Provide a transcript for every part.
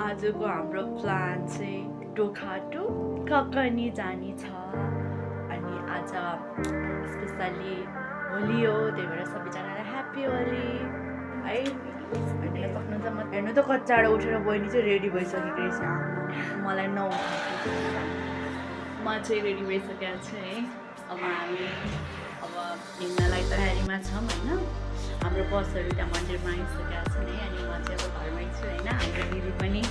आजको हाम्रो प्लान चाहिँ टोखा टु ककनी जाने छ अनि आज स्पेसली होली हो त्यही भएर सबैजनालाई ह्याप्पी होली है। अनि सक्नुहुन्छ म हेर्नु त कति चाँडो उठेर बहिनी चाहिँ रेडी भइसकेको रहेछ। मलाई नउठाएको म चाहिँ रेडी भइसकेको छु है। अब हामी हिँड्नलाई तयारीमा छौँ होइन। हाम्रो बसहरू त्यहाँ मन्दिरमा आइसकेका छन् है। अनि म चाहिँ अब घरमै छु होइन। हाम्रो दिदी पनि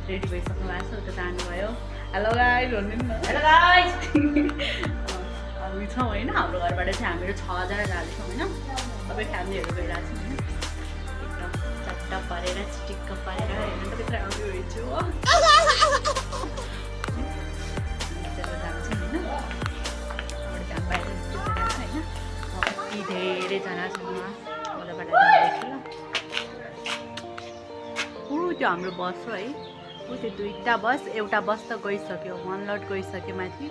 रेडी भइसक्नु भएको छ, उता जानुभयो। हेलो गाइज भन्नु न। हेलो गाइज हामी छौँ होइन। हाम्रो घरबाट चाहिँ हामीहरू 6 जना जाँदैछौँ होइन। सबै फ्यामिलीहरू गइरहेको छौँ होइन। एकदम चट्ट परेर चिटिक्क परेर हेर्नु त कति राम्रो हुन्छु हो। जान्छौँ होइन। त्यहाँ बाहिर होइन कति धेरैजना छ वहाँबाट जाँदैछु ल। त्यो हाम्रो बस हो है। त्यो 2टा बस, एउटा बस त गइसक्यो, 1 लट गइसक्यो माथि।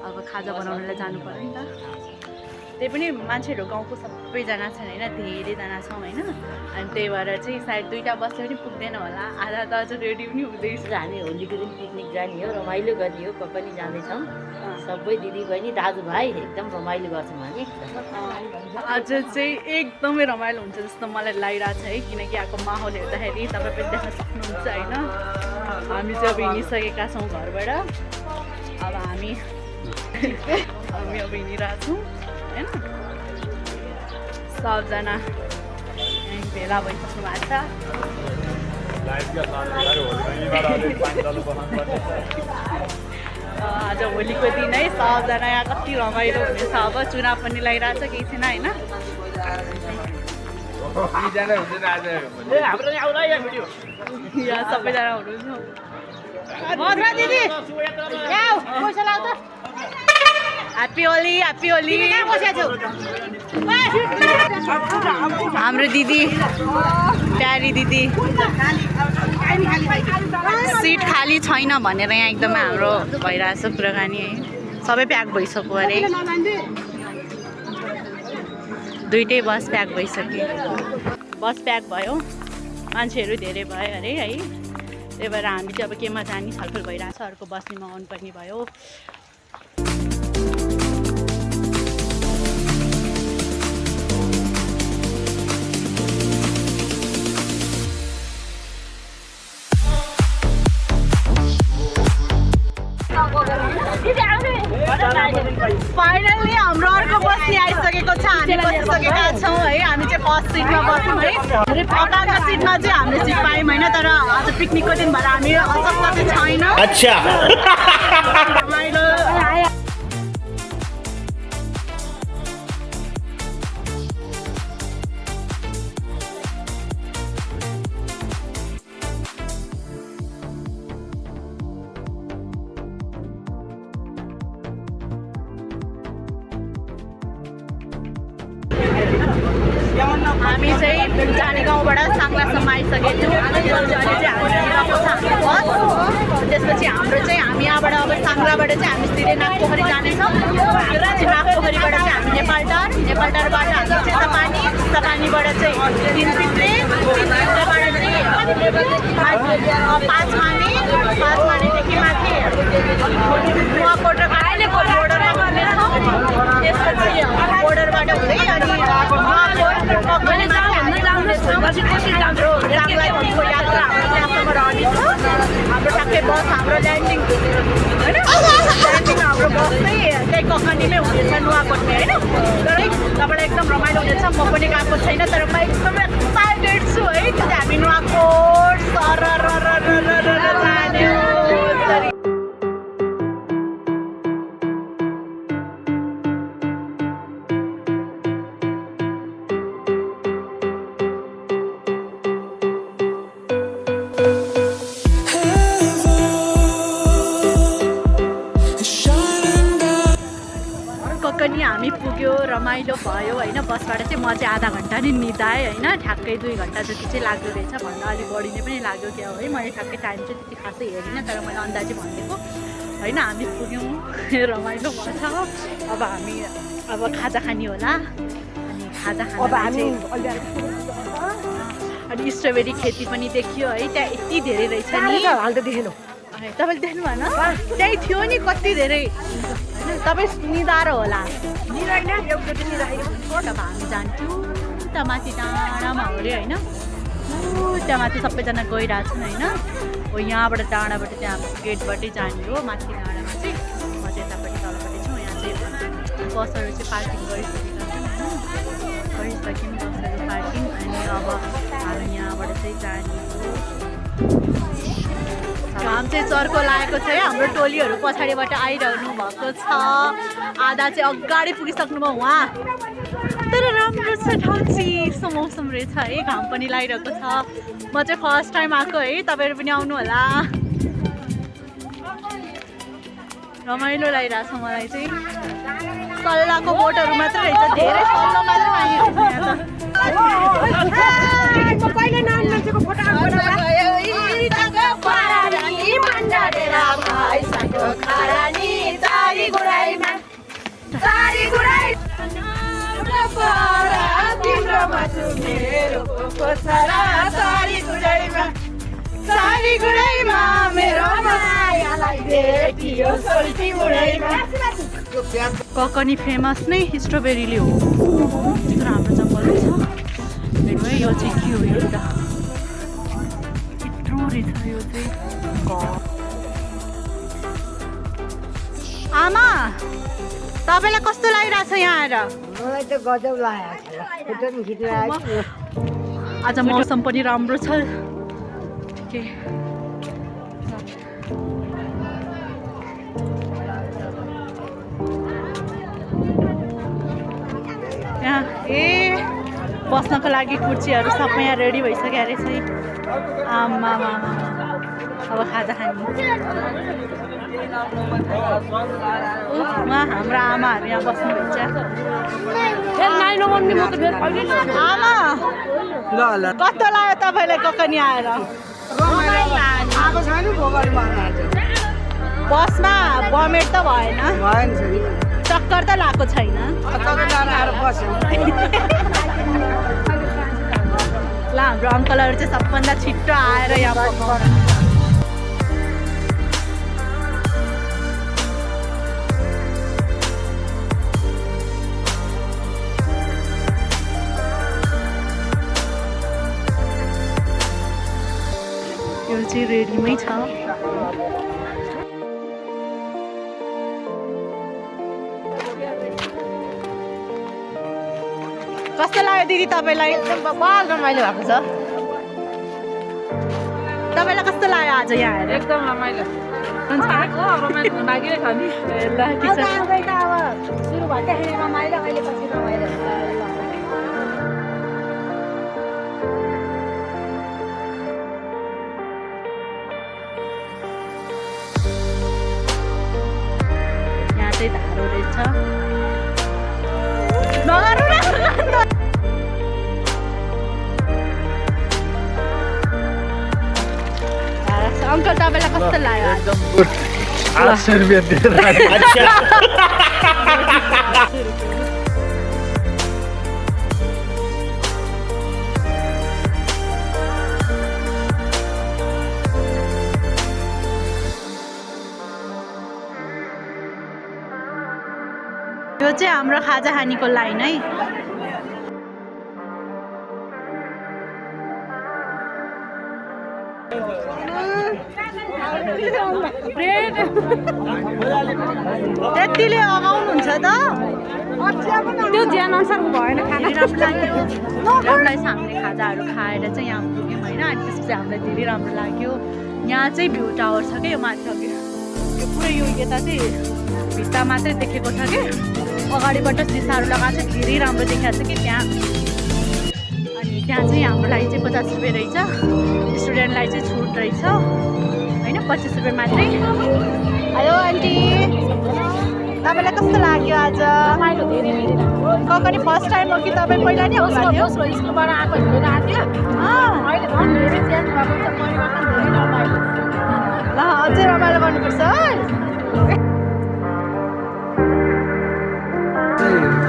अब खाजा बनाउनलाई जानु पर्यो नि त। त्यही पनि मान्छेहरू गाउँको सबैजना छन् होइन, धेरैजना छौँ होइन। अनि त्यही भएर चाहिँ सायद 2टा बसले पनि पुग्दैन होला। आधा त अझ रेडी पनि हुँदैछ। हामी होलीको दिन पिकनिक जाने हो, रमाइलो गर्ने हो। पनि जाँदैछौँ सबै दिदी बहिनी दाजुभाइ एकदम रमाइलो गर्छौँ हामी। आज चाहिँ एकदमै रमाइलो हुन्छ जस्तो मलाई लागिरहेको छ है। किनकि यहाँको माहौल हेर्दाखेरि तपाईँ पनि देख्न सक्नुहुन्छ होइन। हामी चाहिँ अब हिँडिसकेका छौँ घरबाट। अब हामी अब हिँडिरहेको छौँ होइन। सबजना भेला भइसक्नु भएको छ। आज होलीको दिन है। सबजना यहाँ कति रमाइलो हुनेछ। अब चुनाव पनि लगाइरहेको छ, केही छैन होइन। यहाँ सबैजना हुनुहुन्छ। Happy Holi, happy Holi. हाम्रो दिदी, प्यारी दिदी, सिट खाली छैन भनेर यहाँ एकदमै हाम्रो भइरहेछ कुराकानी है। सबै प्याक भइसक्यो अरे। 2टै बस प्याक भइसक्यो। बस प्याक भयो, मान्छेहरू धेरै भयो अरे है। त्यही भएर हामी चाहिँ अब केमा जाने छलफल भइरहेछ। अर्को बस्नेमा आउनुपर्ने भयो। फाइनल्ली हाम्रो अर्को बस्ने आइसकेको छ। हामी बसिसकेका छौँ है। हामी चाहिँ फर्स्ट सिटमा बस्यौँ है। अगाडिको सिटमा चाहिँ हामीले सिट पायौँ होइन। तर आज पिकनिकको दिन भएर हामी असक्त चाहिँ छैन। अच्छा हामी चाहिँ जाने गाउँबाट साङ्लासम्म आइसकेको छौँ। अहिले चाहिँ हामी हिँडेको छ हाम्रो बस। त्यसपछि हाम्रो चाहिँ हामी यहाँबाट अब साङ्लाबाट चाहिँ हामी सिधै नागपोखरी जानेछौँ। त्यसपछि नागपोखरीबाट चाहिँ हामी नेपालटार, नेपालटारबाट हामी चिसापानी, चिसापानीबाट चाहिँ तिनपित्रे, तिनपित्रेबाट चाहिँ 5 माने, 5 मानेदेखि माथि नुवाकोट र काठमाडौँ बोर्डरमा पुग्नेछौँ। त्यसपछि बोर्डरबाट हुँदै अनि हाम्रो ठ्याक्कै बस हाम्रो ल्यान्डिङ होइन। ल्यान्डिङ हाम्रो बस चाहिँ त्यही ककनीमै हुनेछ, नुवाकोटमै होइन। तर तपाईँलाई एकदम रमाइलो हुनेछ। म पनि गएको छैन तर म एकदमै एक्साइटेड छु है। कि हामी नुवाकोट जाने हो। ककनी हामी पुग्यो, रमाइलो भयो होइन। बसबाट चाहिँ म चाहिँ आधा घन्टा नै निदाएँ होइन। ठ्याक्कै 2 घन्टा जति चाहिँ लाग्दो रहेछ। भन्दा अलिक बढी नै पनि लाग्यो क्या हो है। मैले ठ्याक्कै टाइम चाहिँ त्यति खासै हेरिनँ तर मैले अन्दाजै भनिदिएको होइन। हामी पुग्यौँ, रमाइलो भएछ। अब हामी खाजा खाने होला। अनि खाजा खाना अनि स्ट्रबेरी खेती पनि देखियो है त्यहाँ यति धेरै रहेछ नि हाल्दै देखेन तपाईँले देख्नु भएन त्यही थियो नि कति धेरै होइन तपाईँ निधारो होला निराइन एउटै निराखेको तब हामी जान्थ्यौँ उता माथि डाँडामा हो अरे होइन त्यहाँ माथि सबैजना गइरहेछन् होइन हो यहाँबाट डाँडाबाट त्यहाँ गेटबाटै जाने हो माथि डाँडामा चाहिँ म चाहिँ यतापट्टि तलपट्टि छु यहाँ चाहिँ बसहरू चाहिँ पार्किङ गरिसकेका छन् होइन गरिसक्यौँ बसहरू पार्किङ अनि अब हामी यहाँबाट चाहिँ जाने हो घाम चाहिँ चर्को लागेको छ है हाम्रो टोलीहरू पछाडिबाट आइरहनु भएको छ आधा चाहिँ अगाडि पुगिसक्नुभयो उहाँ तर राम्रो छ ठाउँ चिसो मौसम रहेछ है घाम पनि लागिरहेको छ म चाहिँ फर्स्ट टाइम आएको है तपाईँहरू पनि आउनु होला रमाइलो लागिरहेछ मलाई चाहिँ सल्लाहको बोटहरू मात्रै रहेछ धेरै सल्लाह मात्रै मागेको पहिले नाम मान्छेको फोटो ककनी फेमस नै स्ट्रबेरीले हो यस्तो राम्रो जङ्गल रहेछ हेर्नु है यो चाहिँ के हो एउटा यत्रो रहेछ यो चाहिँ आमा तपाईँलाई कस्तो लागिरहेछ यहाँ आएर मलाई त गजब लागेको छ फोटो पनि खिच्न आएको आज मौसम पनि राम्रो छ ठिकै यहाँ बस्नको लागि कुर्सीहरू सबै यहाँ रेडी भइसक्यो रहेछ है आमा अब खाजा खाने उहाँ हाम्रो आमाहरू यहाँ बस्नुहुन्छ आमा कस्तो लाग्यो तपाईँलाई ककनी आएर बसमा बमेट त भएन चक्कर त लगाएको छैन ल हाम्रो अङ्कलहरू चाहिँ सबभन्दा छिट्टो आएर यहाँ यो चाहिँ रेडीमै छ कस्तो लाग्यो दिदी तपाईँलाई एकदम बल रमाइलो भएको छ तपाईँलाई कस्तो लाग्यो आज यहाँ आएर एकदम रमाइलो रमाइलो लागिरहेको नि ल ठिक छ अब सुरु भएपछि रमाइलो अहिले पछि रमाइलो यहाँ चाहिँ धारो रहेछ नगर्नु न अङ्कल तपाईँलाई कस्तो लाग्यो एकदम गुड 800 रुपियाँ दिएर यो चाहिँ हाम्रो खाजा खानीको लाइन है त्यतिले अगाउनुहुन्छ त त्यो ज्यान अनुसार भएन खाना हामीलाई हामीले खाजाहरू खाएर चाहिँ यहाँ पुग्यौँ होइन अनि त्यसपछि हामीलाई धेरै राम्रो लाग्यो यहाँ चाहिँ भ्यू टावर छ क्या यो माथि अघि यो पुरै यो यता चाहिँ भित्ता मात्रै देखेको छ कि अगाडिबाट सिसाहरू लगाएको छ धेरै राम्रो देखाएको छ कि त्यहाँ अनि त्यहाँ चाहिँ हाम्रो लागि चाहिँ 50 रुपियाँ रहेछ स्टुडेन्टलाई चाहिँ छुट रहेछ होइन 25 रुपियाँ मात्रै हेलो आन्टी तपाईँलाई कस्तो लाग्यो आज ककनी फर्स्ट टाइम हो कि तपाईँ पहिला नै आउनुभएको थियो स्कुलबाट आएको हिँडेर आएको थियो अहिले झन् धेरै चेन्ज भएको छ परिवर्तन धेरै रमाइलो ल अझै रमाइलो गर्नुपर्छ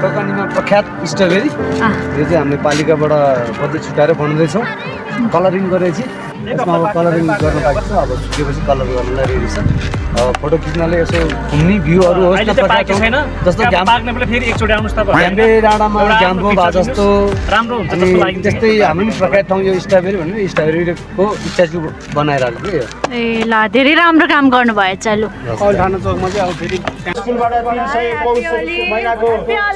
ककनीमा प्रख्यात स्ट्रबेरी यो चाहिँ हामीले पालिकाबाट बत्ती छुट्याएर बनाउँदैछौँ कलरिङ गरेपछि यसमा अब कलरिङ गर्न बाँकी छ। अब सुकेपछि कलर गर्नलाई रेडी छ। फोटो खिच्नले यसो घुम्ने भ्यूहरू होस् न जस्तो घ्याम्बे डाँडामा घ्याम्बो भए जस्तो अनि त्यस्तै हामी पनि प्रख्यात ठाउँ यो स्ट्रबेरी भनेर स्ट्रबेरीको स्ट्याचु बनाइरहेको कि ए ल धेरै राम्रो काम गर्नुभएछ लु। थाना चौकमा चाहिँ अब फेरि स्कुलबाट 300 पौष महिनाको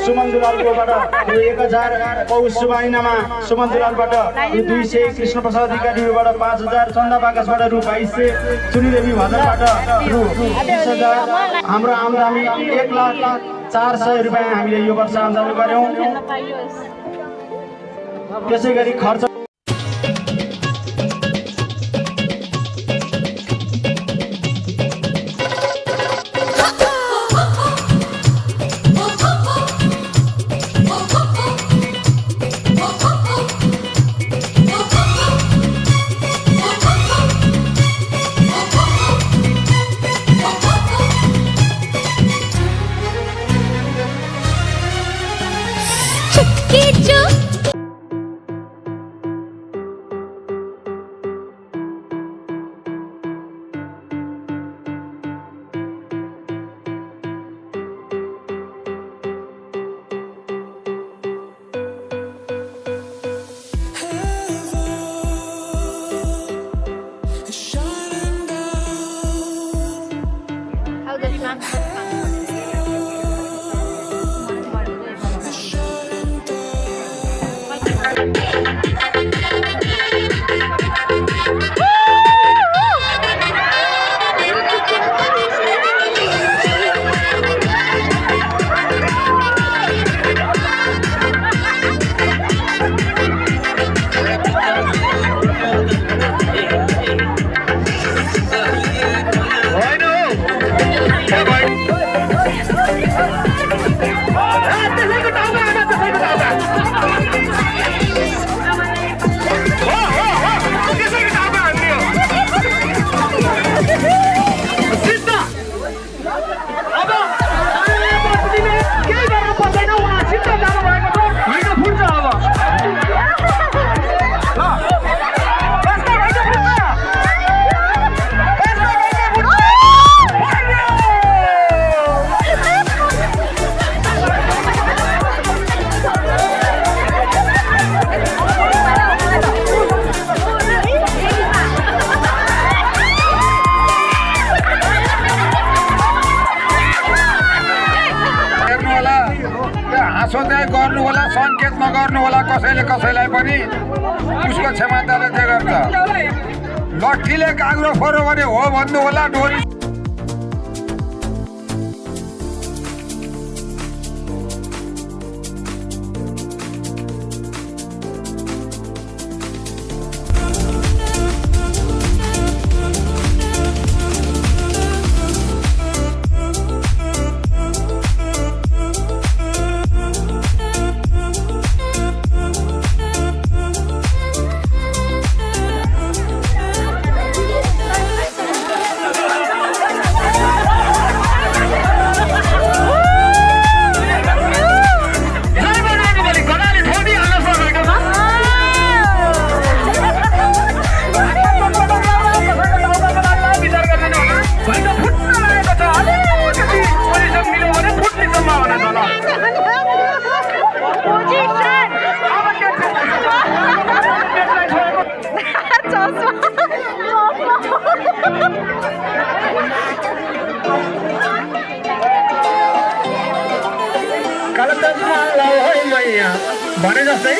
सुमन दुलालकोबाट यो 1000 पौष महिनामा सुमन दुलालबाट यो 200 कृष्ण प्रसाद अधिकारीबाट 5000 चन्दा बाकसबाट रु 2200 सुनिदेवी भजनबाट रु 20000 हाम्रो आम्दानी 1,04,00,000 रुपैयाँ हामीले यो वर्ष आम्दानी गर्यौं। त्यसै गरी खर्च गर्नु होला, सङ्केत नगर्नु होला कसैले कसैलाई पनि। उसको क्षमताले जे गर्छ। लट्ठीले काग्रो फोरो भने हो भन्नु होला, डोरी भने जस्तै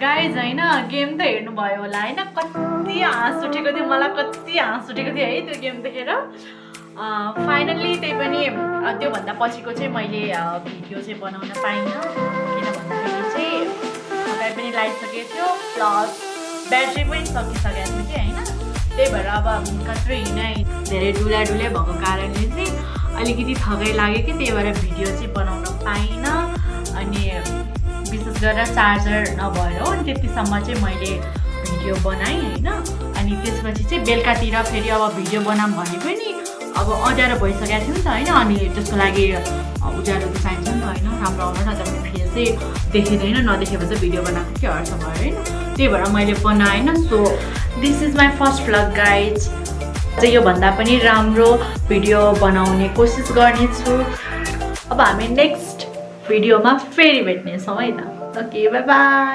गाइज होइन गेम त हेर्नुभयो होला होइन कति हाँस उठेको थियो मलाई कति हाँस उठेको थियो है त्यो गेम देखेर फाइनल्ली त्यही पनि त्योभन्दा पछिको चाहिँ मैले भिडियो चाहिँ बनाउन पाइनँ किन भन्दाखेरि चाहिँ थकाइ पनि लागिसकेको थियो प्लस ब्याट्री पनि सकिसकेको थियो कि होइन त्यही भएर अब कत्रो हिँडाइ धेरै डुले भएको कारणले चाहिँ अलिकति थकाइ लाग्यो कि त्यही भएर भिडियो चाहिँ बनाउन पाइनँ अनि विशेष गरेर चार्जर नभएर हो अनि त्यतिसम्म चाहिँ मैले भिडियो बनाएँ होइन अनि त्यसपछि चाहिँ बेलुकातिर फेरि अब भिडियो बनाऊँ भने पनि अब अँध्यारो भइसकेको थियो नि त होइन अनि त्यसको लागि उज्यालो त चाहिन्छ नि त होइन राम्रो आउन न त फेरि चाहिँ देखिँदैन नदेखेपछि भिडियो बनाएको के अर्थ भयो होइन त्यही भएर मैले बनाएँ होइन so this is my first vlog guys चाहिँ योभन्दा पनि राम्रो भिडियो बनाउने कोसिस गर्नेछु अब हामी नेक्स्ट भिडियोमा फेरि भेट्नेछौँ है त ओके बाई बाई